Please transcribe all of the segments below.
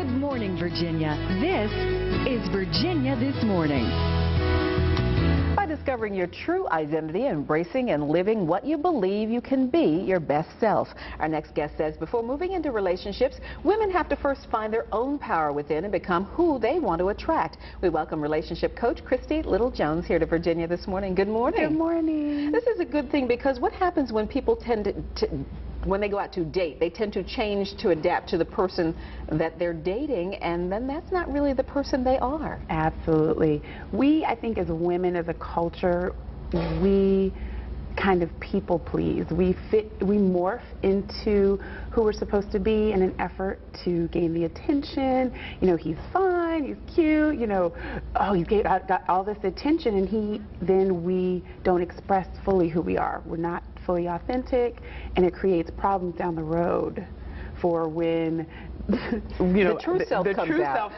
Good morning, Virginia. This is Virginia This Morning. By discovering your true identity, embracing and living what you believe you can be your best self. Our next guest says before moving into relationships, women have to first find their own power within and become who they want to attract. We welcome relationship coach Christy Littlejones here to Virginia This Morning. Good morning. Good morning. This is a good thing because what happens when people tend to when they go out to date, they tend to change to adapt to the person that they're dating, and then that's not really the person they are. Absolutely. I think as women, as a culture, we kind of people please. We morph into who we're supposed to be in an effort to gain the attention. You know, he's fine, he's cute, you know, oh, he's got all this attention, and then we don't express fully who we are. We're not fully authentic, and it creates problems down the road for when the true self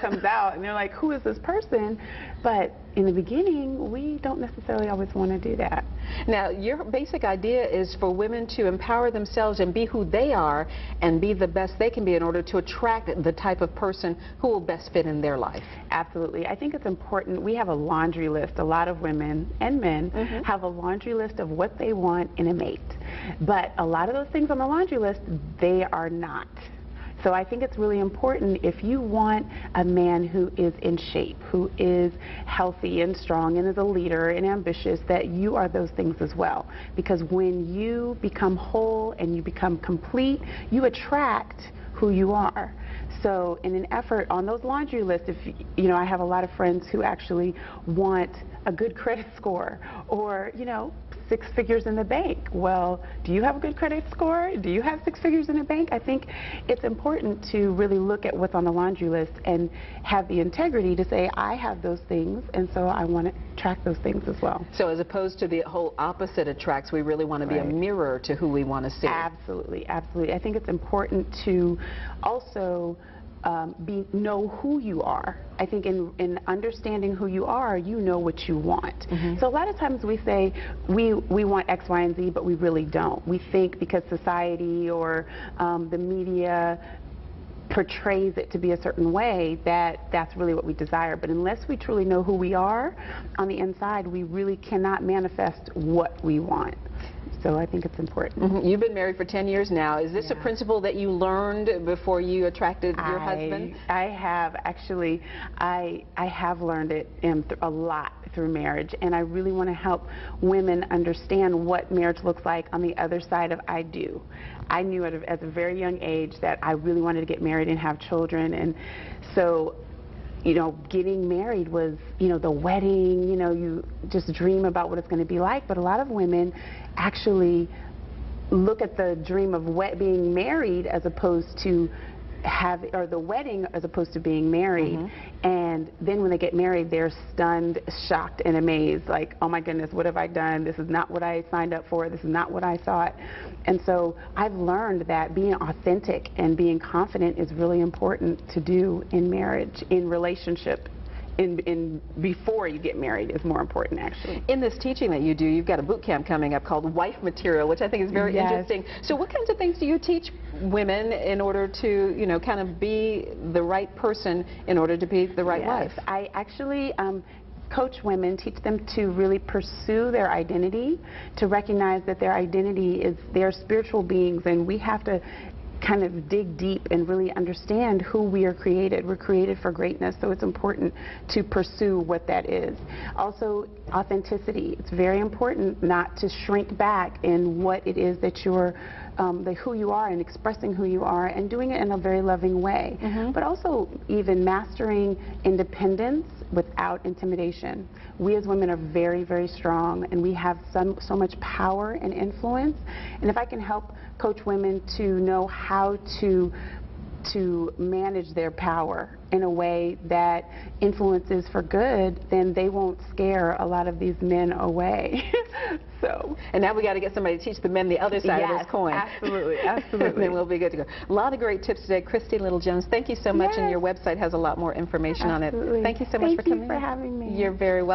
comes out, and they're like, who is this person? But in the beginning, we don't necessarily always want to do that. Now, your basic idea is for women to empower themselves and be who they are and be the best they can be in order to attract the type of person who will best fit in their life. Absolutely. I think it's important. We have a laundry list. A lot of women and men have a laundry list of what they want in a mate. But a lot of those things on the laundry list, they are not. So I think it's really important, if you want a man who is in shape, who is healthy and strong and is a leader and ambitious, that you are those things as well. Because when you become whole and you become complete, you attract who you are. So in an effort on those laundry lists, I have a lot of friends who actually want a good credit score, or 6 figures in the bank. Well, do you have a good credit score? Do you have 6 figures in the bank? I think it's important to really look at what's on the laundry list and have the integrity to say, I have those things, and so I want to track those things as well. So as opposed to the whole opposite attracts, we really want to be a mirror to who we want to see. Absolutely, absolutely. I think it's important to also know who you are. I think in understanding who you are, you know what you want. So a lot of times we say we want X, Y, and Z, but we really don't. We think because society or the media portrays it to be a certain way that's really what we desire. But unless we truly know who we are on the inside, we really cannot manifest what we want. So I think it's important. You've been married for 10 years now. Is this a principle that you learned before you attracted your husband? I have. Actually, I have learned it a lot through marriage, and I really want to help women understand what marriage looks like on the other side of I do. I knew at a very young age that I really wanted to get married and have children, and so getting married was, the wedding, you just dream about what it's going to be like. But a lot of women actually look at the dream of being married as opposed to the wedding as opposed to being married. And then when they get married, they're stunned, shocked, and amazed, like, oh my goodness, what have I done? This is not what I signed up for. This is not what I thought. And so I've learned that being authentic and being confident is really important to do in marriage, in relationship. Before you get married is more important, actually. In this teaching that you do, you've got a boot camp coming up called Wife Material, which I think is very interesting. So what kinds of things do you teach women in order to, kind of be the right person in order to be the right wife? I actually coach women, teach them to really pursue their identity, to recognize that their identity is they're spiritual beings, and we have to kind of dig deep and really understand who we are created. We're created for greatness, so it's important to pursue what that is. Also, authenticity. It's very important not to shrink back in what it is that you're, who you are, and expressing who you are, and doing it in a very loving way. But also even mastering independence without intimidation. We as women are very, very strong, and we have so much power and influence. And if I can help coach women to know how to manage their power in a way that influences for good, then they won't scare a lot of these men away. And now we got to get somebody to teach the men the other side of this coin. Absolutely, absolutely. And then we'll be good to go. A lot of great tips today. Christy Littlejones, thank you so much, and your website has a lot more information on it. Thank you so much for coming. Thank you for having me. You're very welcome.